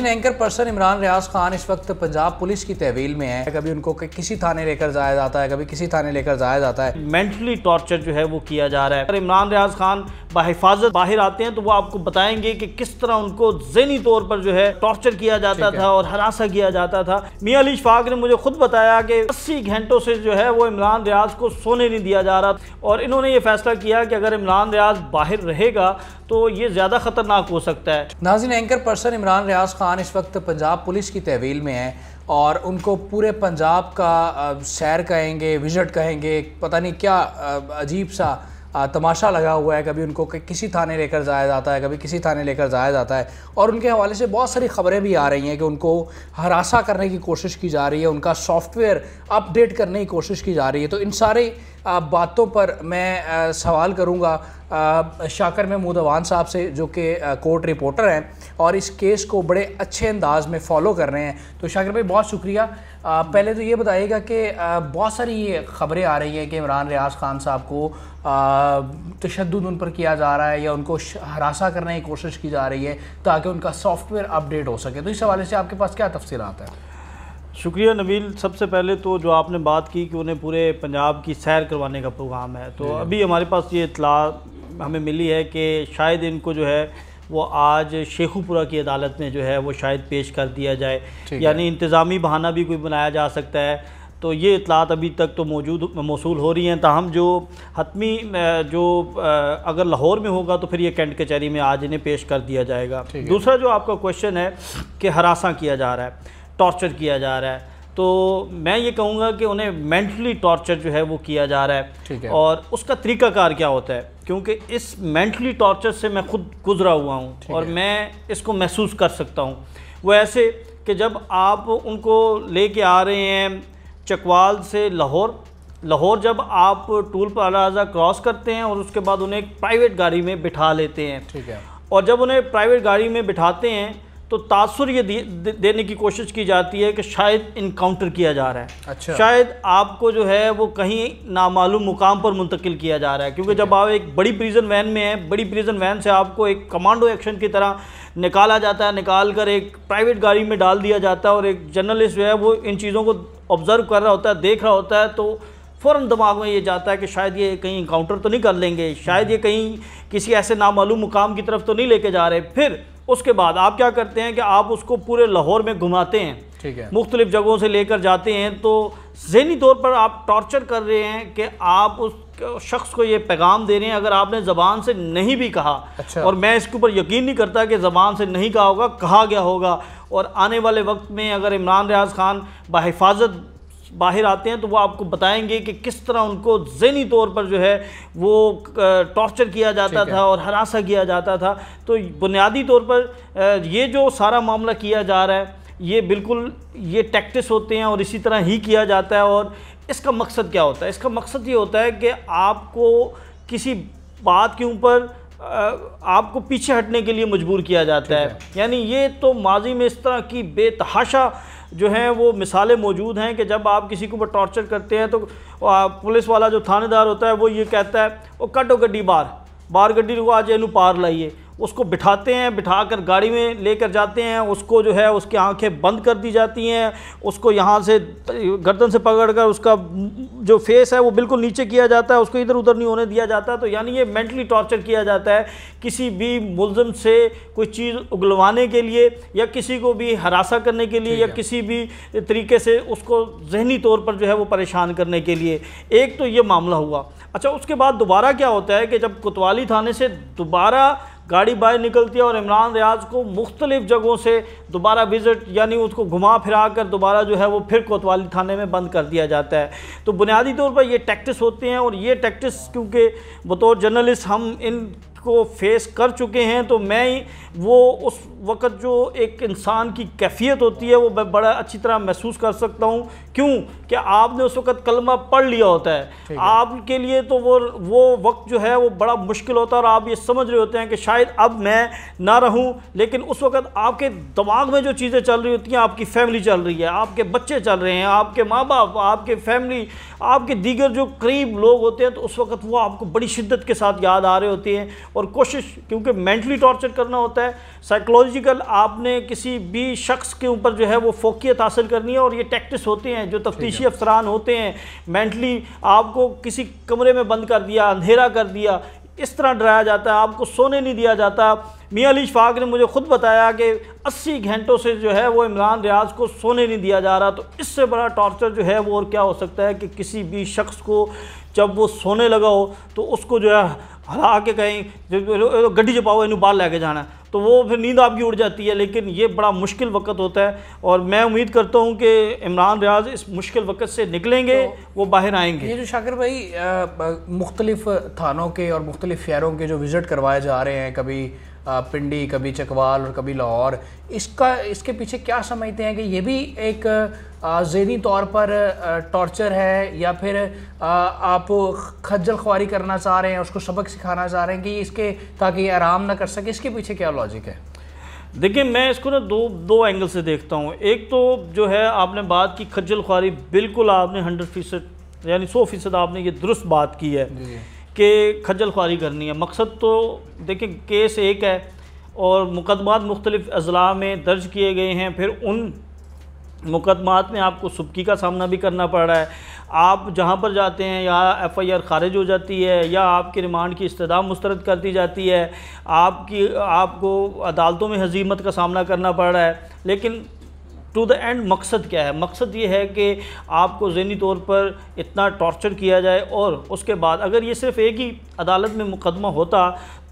Anchor person Imran Riaz Khan इस वक्त Punjab police की तहवील में है। कभी उनको किसी थाने लेकर जाया जाता है, कभी किसी थाने लेकर जाया जाता है। मेंटली टॉर्चर जो है वो किया जा रहा है। अगर इमरान रियाज खान बाहिफाजत बाहर आते हैं तो वो आपको बताएंगे कि किस तरह उनको ज़हनी तौर पर जो है टॉर्चर किया जाता था और हरासा किया जाता था। मियां अली इशफाक ने मुझे खुद बताया कि 80 घंटों से जो है वो इमरान रियाज को सोने नहीं दिया जा रहा और इन्होंने ये फैसला किया कि अगर इमरान रियाज बाहर रहेगा तो ये ज़्यादा ख़तरनाक हो सकता है। नाज़रीन, एंकर पर्सन इमरान रियाज खान इस वक्त पंजाब पुलिस की तहवील में है और उनको पूरे पंजाब का सैर कहेंगे, विजिट कहेंगे, पता नहीं क्या अजीब सा तमाशा लगा हुआ है। कभी उनको किसी थाने लेकर जाया जाता है, कभी किसी थाने लेकर जाया जाता है और उनके हवाले से बहुत सारी ख़बरें भी आ रही हैं कि उनको हरासा करने की कोशिश की जा रही है, उनका सॉफ्टवेयर अपडेट करने की कोशिश की जा रही है। तो इन सारी बातों पर मैं सवाल करूँगा शाकर महमूद अवान साहब से, जो कि कोर्ट रिपोर्टर हैं और इस केस को बड़े अच्छे अंदाज में फ़ॉलो कर रहे हैं। तो शाकर भाई, बहुत शुक्रिया। पहले तो ये बताइएगा कि बहुत सारी ये ख़बरें आ रही हैं कि इमरान रियाज खान साहब को तशद्दुद उन पर किया जा रहा है या उनको हरासा करने की कोशिश की जा रही है ताकि उनका सॉफ्टवेयर अपडेट हो सके। तो इस हवाले से आपके पास क्या तफसीलात है? शुक्रिया नबील। सबसे पहले तो जो आपने बात की कि उन्हें पूरे पंजाब की सैर करवाने का प्रोग्राम है, तो अभी हमारे पास ये इत्तला हमें मिली है कि शायद इनको जो है वो आज शेखुपुरा की अदालत में जो है वो शायद पेश कर दिया जाए, यानी इंतज़ामी बहाना भी कोई बनाया जा सकता है। तो ये इत्तलात अभी तक तो मौसूल हो रही हैं। ताहम जो हतमी जो अगर लाहौर में होगा तो फिर ये कैंट कचहरी में आज इन्हें पेश कर दिया जाएगा। दूसरा जो आपका क्वेश्चन है कि हरासा किया जा रहा है, टॉर्चर किया जा रहा है, तो मैं ये कहूँगा कि उन्हें मेंटली टॉर्चर जो है वो किया जा रहा है। और उसका तरीक़ाकार क्या होता है, क्योंकि इस मेंटली टॉर्चर से मैं खुद गुजरा हुआ हूँ और मैं इसको महसूस कर सकता हूँ। वो ऐसे कि जब आप उनको लेके आ रहे हैं चकवाल से लाहौर जब आप टूल प्लाजा क्रॉस करते हैं और उसके बाद उन्हें एक प्राइवेट गाड़ी में बिठा लेते हैं, ठीक है, और जब उन्हें प्राइवेट गाड़ी में बिठाते हैं तो तासुर ये देने की कोशिश की जाती है कि शायद इनकाउंटर किया जा रहा है। अच्छा। शायद आपको जो है वो कहीं नामालूम मुकाम पर मुंतकिल किया जा रहा है, क्योंकि जब आप एक बड़ी प्रिजन वैन में हैं, बड़ी प्रिजन वैन से आपको एक कमांडो एक्शन की तरह निकाला जाता है, निकाल कर एक प्राइवेट गाड़ी में डाल दिया जाता है और एक जर्नलिस्ट जो है वो इन चीज़ों को ऑब्ज़र्व कर रहा होता है, देख रहा होता है, तो फ़ौरन दिमाग में ये जाता है कि शायद ये कहीं इनकाउंटर तो नहीं कर लेंगे, शायद ये कहीं किसी ऐसे नामालूम मुकाम की तरफ तो नहीं लेके जा रहे। फिर उसके बाद आप क्या करते हैं कि आप उसको पूरे लाहौर में घुमाते हैं, ठीक है, मुख्तलिफ जगहों से लेकर जाते हैं, तो ज़हनी तौर पर आप टॉर्चर कर रहे हैं कि आप उस शख्स को ये पैगाम दे रहे हैं, अगर आपने ज़बान से नहीं भी कहा। अच्छा। और मैं इसके ऊपर यकीन नहीं करता कि ज़बान से नहीं कहा होगा, कहा गया होगा। और आने वाले वक्त में अगर इमरान रियाज खान बाहिफाजत बाहर आते हैं तो वो आपको बताएंगे कि किस तरह उनको ज़हनी तौर पर जो है वो टॉर्चर किया जाता था और हरासा किया जाता था। तो बुनियादी तौर पर ये जो सारा मामला किया जा रहा है ये बिल्कुल ये टैक्टिस होते हैं और इसी तरह ही किया जाता है। और इसका मकसद क्या होता है? इसका मकसद ये होता है कि आपको किसी बात के ऊपर आपको पीछे हटने के लिए मजबूर किया जाता है। यानी ये तो माजी में इस तरह की बेतहाशा जो हैं वो मिसालें मौजूद हैं कि जब आप किसी के ऊपर टॉर्चर करते हैं तो पुलिस वाला जो थानेदार होता है वो ये कहता है वो कटो गड्डी बाहर गड्डी को आज एनू पार लाइए, उसको बिठाते हैं, बिठाकर गाड़ी में लेकर जाते हैं, उसको जो है उसकी आंखें बंद कर दी जाती हैं, उसको यहाँ से गर्दन से पकड़कर उसका जो फेस है वो बिल्कुल नीचे किया जाता है, उसको इधर उधर नहीं होने दिया जाता। तो यानी ये मेंटली टॉर्चर किया जाता है किसी भी मुल्ज़िम से कोई चीज़ उगलवाने के लिए या किसी को भी हरासा करने के लिए या किसी भी तरीके से उसको ज़हनी तौर पर जो है वो परेशान करने के लिए। एक तो ये मामला हुआ। अच्छा, उसके बाद दोबारा क्या होता है कि जब कोतवाली थाने से दोबारा गाड़ी बाहर निकलती है और इमरान रियाज को मुख्तलिफ जगहों से दोबारा विज़िट यानी उसको घुमा फिरा कर दोबारा जो है वो फिर कोतवाली थाने में बंद कर दिया जाता है। तो बुनियादी तौर पर ये टैक्टिस होते हैं और ये टैक्टिस क्योंकि बतौर जर्नलिस्ट हम इन को फेस कर चुके हैं, तो मैं वो उस वक़्त जो एक इंसान की कैफियत होती है वो मैं बड़ा अच्छी तरह महसूस कर सकता हूँ। क्यों कि आपने उस वक़्त कलमा पढ़ लिया होता है, आपके लिए तो वो वक्त जो है वो बड़ा मुश्किल होता है और आप ये समझ रहे होते हैं कि शायद अब मैं ना रहूं, लेकिन उस वक़्त आपके दिमाग में जो चीज़ें चल रही होती हैं, आपकी फैमिली चल रही है, आपके बच्चे चल रहे हैं, आपके माँ बाप, आपके फैमिली, आपके दीगर जो करीब लोग होते हैं, तो उस वक़्त वो आपको बड़ी शिद्दत के साथ याद आ रहे होते हैं और कोशिश, क्योंकि मेंटली टॉर्चर करना होता है, साइकोलॉजिकल आपने किसी भी शख्स के ऊपर जो है वो फोकियत हासिल करनी है, और ये टैक्टिक्स होते हैं जो तफ्तीशी अफसरान होते हैं, मेंटली आपको किसी कमरे में बंद कर दिया, अंधेरा कर दिया, इस तरह डराया जाता है, आपको सोने नहीं दिया जाता। मियां अली इशफाक ने मुझे खुद बताया कि 80 घंटों से जो है वो इमरान रियाज को सोने नहीं दिया जा रहा। तो इससे बड़ा टॉर्चर जो है वो और क्या हो सकता है कि किसी भी शख्स को जब वो सोने लगा हो तो उसको जो है हरा के कहीं गड्डी च पाओ, इनू बाहर लेके जाना, तो वो फिर नींद आपकी उड़ जाती है। लेकिन ये बड़ा मुश्किल वक्त होता है, और मैं उम्मीद करता हूँ कि इमरान रियाज इस मुश्किल वक्त से निकलेंगे, तो वो बाहर आएंगे। ये जो शाकिर भाई मुख्तलिफ थानों के और मुख्तलिफ शहरों के जो विज़िट करवाए जा रहे हैं, कभी पिंडी, कभी चकवाल और कभी लाहौर, इसके पीछे क्या समझते हैं कि ये भी एक ज़हनी तौर पर टॉर्चर है, या फिर आप खज्जल ख्वारी करना चाह रहे हैं, उसको सबक सिखाना चाह रहे हैं कि इसके ताकि आराम ना कर सके? इसके पीछे क्या लॉजिक है? देखिए, मैं इसको ना दो एंगल से देखता हूँ। एक तो जो है आपने बात की खज्जल ख्वारी, बिल्कुल आपने 100% यानी 100% आपने ये दुरुस्त बात की है कि खज्जल ख्वारी करनी है। मकसद तो देखिए केस एक है और मुकदमात मुख्तलिफ अजला में दर्ज किए गए हैं, फिर उन मुकदमात में आपको सुबकी का सामना भी करना पड़ रहा है। आप जहाँ पर जाते हैं या FIR खारिज हो जाती है, या आपकी रिमांड की इस्तदा मुस्तरद कर दी जाती है, आपको अदालतों में हजीमत का सामना करना पड़ रहा है। लेकिन टू द एंड मकसद क्या है? मकसद ये है कि आपको ज़हनी तौर पर इतना टॉर्चर किया जाए, और उसके बाद अगर ये सिर्फ़ एक ही अदालत में मुकदमा होता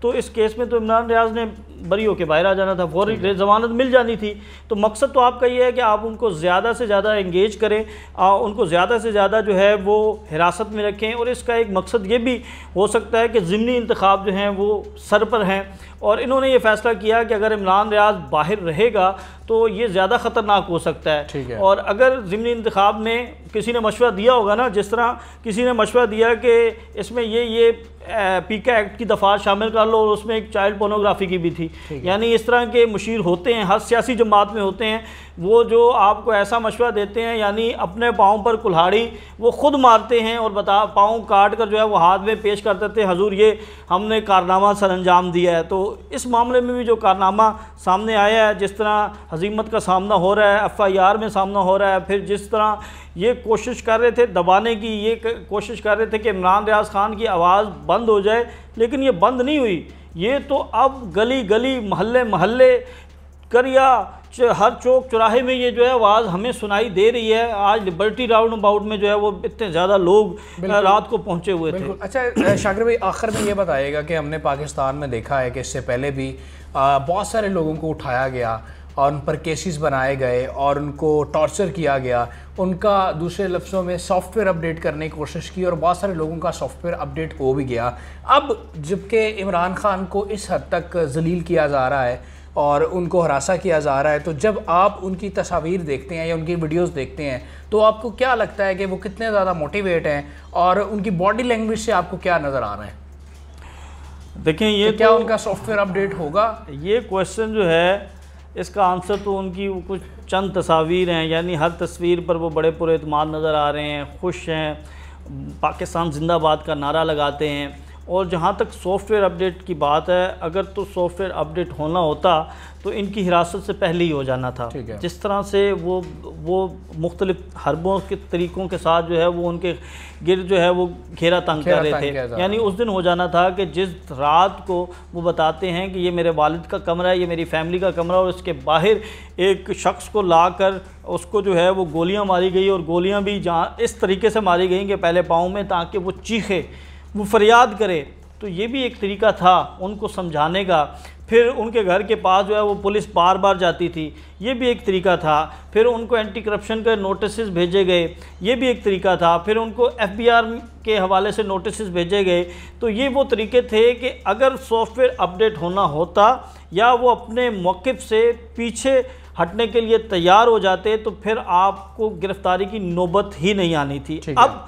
तो इस केस में तो इमरान रियाज ने बरी होकर बाहर आ जाना था, फौरी ज़मानत मिल जानी थी। तो मकसद तो आपका ये है कि आप उनको ज़्यादा से ज़्यादा इंगेज करें, उनको ज़्यादा से ज़्यादा जो है वो हिरासत में रखें। और इसका एक मकसद ये भी हो सकता है कि ज़िमनी इंतखाब जो हैं वो सर पर हैं, और इन्होंने ये फ़ैसला किया कि अगर इमरान रियाज बाहर रहेगा तो ये ज़्यादा ख़तरनाक हो सकता है। और अगर ज़िमनी इंतखाब में किसी ने मशवरा दिया होगा ना, जिस तरह किसी ने मशवरा दिया कि इसमें ये पीका एक्ट की दफ़ात शामिल कर लो, और उसमें एक चाइल्ड पोर्नोग्राफी की भी थी, यानी इस तरह के मुशीर होते हैं, हर सियासी जमात में होते हैं, वो जो आपको ऐसा मशवरा देते हैं, यानी अपने पाँव पर कुल्हाड़ी वो ख़ुद मारते हैं और पाँव काट कर जो है वो हाथ में पेश कर देते हैं, हजूर ये हमने कारनामा सर अंजाम दिया है। तो इस मामले में भी जो कारनामा सामने आया है, जिस तरह हजीमत का सामना हो रहा है, FIR में सामना हो रहा है, फिर जिस तरह ये कोशिश कर रहे थे दबाने की, ये कोशिश कर रहे थे कि इमरान रियाज खान की आवाज़ बंद हो जाए, लेकिन ये बंद नहीं हुई। ये तो अब गली गली, महल्ले महल्ले, करिया, हर चौक चौराहे में ये जो है आवाज़ हमें सुनाई दे रही है। आज लिबर्टी राउंड अबाउट में जो है वो इतने ज़्यादा लोग रात को पहुँचे हुए थे। अच्छा शाकिर भाई, आखिर में ये बताइएगा कि हमने पाकिस्तान में देखा है कि इससे पहले भी बहुत सारे लोगों को उठाया गया और उन पर केसेस बनाए गए और उनको टॉर्चर किया गया, उनका दूसरे लफ्ज़ों में सॉफ्टवेयर अपडेट करने की कोशिश की और बहुत सारे लोगों का सॉफ्टवेयर अपडेट हो भी गया। अब जबकि इमरान खान को इस हद तक जलील किया जा रहा है और उनको हरासा किया जा रहा है, तो जब आप उनकी तस्वीर देखते हैं या उनकी वीडियोस देखते हैं तो आपको क्या लगता है कि वो कितने ज़्यादा मोटिवेट हैं और उनकी बॉडी लैंग्वेज से आपको क्या नज़र आ रहा है? देखें, ये क्या उनका सॉफ्टवेयर अपडेट होगा? ये क्वेश्चन जो है इसका आंसर तो उनकी कुछ चंद तस्वीर हैं, यानी हर तस्वीर पर वो बड़े पुरे एतमाद नज़र आ रहे हैं, खुश हैं, पाकिस्तान जिंदाबाद का नारा लगाते हैं। और जहाँ तक सॉफ्टवेयर अपडेट की बात है, अगर तो सॉफ्टवेयर अपडेट होना होता तो इनकी हिरासत से पहले ही हो जाना था। जिस तरह से वो मुख्तलिफ हरबों के तरीक़ों के साथ जो है वो उनके गिर्द जो है वो घेरा तंग कर रहे थे, यानी उस दिन हो जाना था कि जिस रात को वो बताते हैं कि ये मेरे वालिद का कमरा है, ये मेरी फैमिली का कमरा, और इसके बाहर एक शख्स को लाकर उसको जो है वो गोलियाँ मारी गई, और गोलियाँ भी जहाँ इस तरीके से मारी गई कि पहले पाँव में, ताकि वो चीखे, वो फरियाद करे। तो ये भी एक तरीका था उनको समझाने का। फिर उनके घर के पास जो है वो पुलिस बार बार जाती थी, ये भी एक तरीका था। फिर उनको एंटी करप्शन के नोटिस भेजे गए, ये भी एक तरीका था। फिर उनको FBR के हवाले से नोटिस भेजे गए। तो ये वो तरीके थे कि अगर सॉफ्टवेयर अपडेट होना होता या वो अपने मौक़िफ़ से पीछे हटने के लिए तैयार हो जाते तो फिर आपको गिरफ्तारी की नौबत ही नहीं आनी थी। अब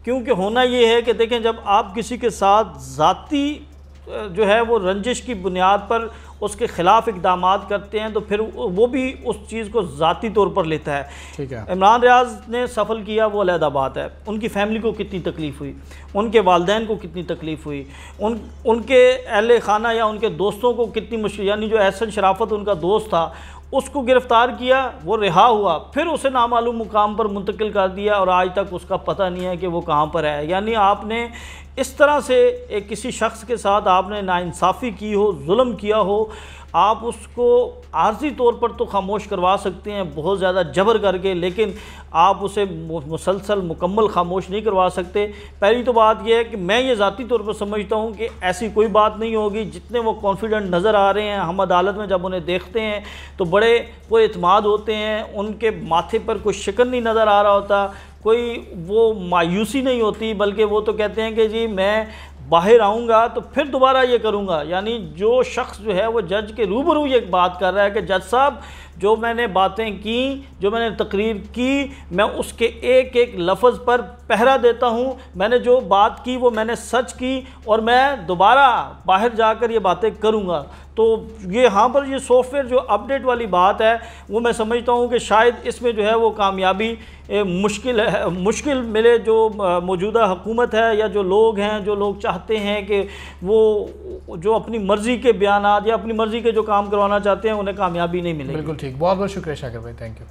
क्योंकि होना ये है कि देखें, जब आप किसी के साथ ज़ाती जो है वो रंजिश की बुनियाद पर उसके ख़िलाफ़ इक़दामात करते हैं तो फिर वो भी उस चीज़ को ज़ाती तौर पर लेता है। ठीक है। इमरान रियाज ने सफल किया वो अलहदा बात है, उनकी फ़ैमिली को कितनी तकलीफ़ हुई, उनके वालिदैन को कितनी तकलीफ़ हुई, उनके अहले खाना या उनके दोस्तों को कितनी मुश्किल, यानी जो एहसन शराफत उनका दोस्त था उसको गिरफ़्तार किया, वो रिहा हुआ, फिर उसे नामालूम मुकाम पर मुंतकिल कर दिया और आज तक उसका पता नहीं है कि वो कहाँ पर है। यानी आपने इस तरह से एक किसी शख्स के साथ आपने नाइंसाफ़ी की हो, जुल्म किया हो, आप उसको आर्जी तौर पर तो खामोश करवा सकते हैं बहुत ज़्यादा जबर करके, लेकिन आप उसे मुसलसल मुकम्मल खामोश नहीं करवा सकते। पहली तो बात यह है कि मैं ये ज़ाती तौर पर समझता हूँ कि ऐसी कोई बात नहीं होगी। जितने वो कॉन्फिडेंट नज़र आ रहे हैं, हम अदालत में जब उन्हें देखते हैं तो बड़े वो एतमाद होते हैं, उनके माथे पर कोई शिकन नहीं नज़र आ रहा होता, कोई वो मायूसी नहीं होती, बल्कि वो तो कहते हैं कि जी मैं बाहर आऊँगा तो फिर दोबारा ये करूँगा। यानी जो शख्स जो है वो जज के रूबरू ये बात कर रहा है कि जज साहब जो मैंने बातें की, जो मैंने तकरीर की, मैं उसके एक एक लफ्ज़ पर पहरा देता हूँ, मैंने जो बात की वो मैंने सच की और मैं दोबारा बाहर जाकर ये बातें करूँगा। तो ये यहाँ पर ये सॉफ्टवेयर जो अपडेट वाली बात है वो मैं समझता हूँ कि शायद इसमें जो है वो कामयाबी मुश्किल मिले जो मौजूदा हुकूमत है या जो लोग हैं, जो लोग चाहते हैं कि वो जो अपनी मर्ज़ी के बयानात या अपनी मर्ज़ी के जो काम करवाना चाहते हैं उन्हें कामयाबी नहीं मिलेगी। बिल्कुल ठीक, बहुत बहुत शुक्रिया शाकिर भाई, थैंक यू।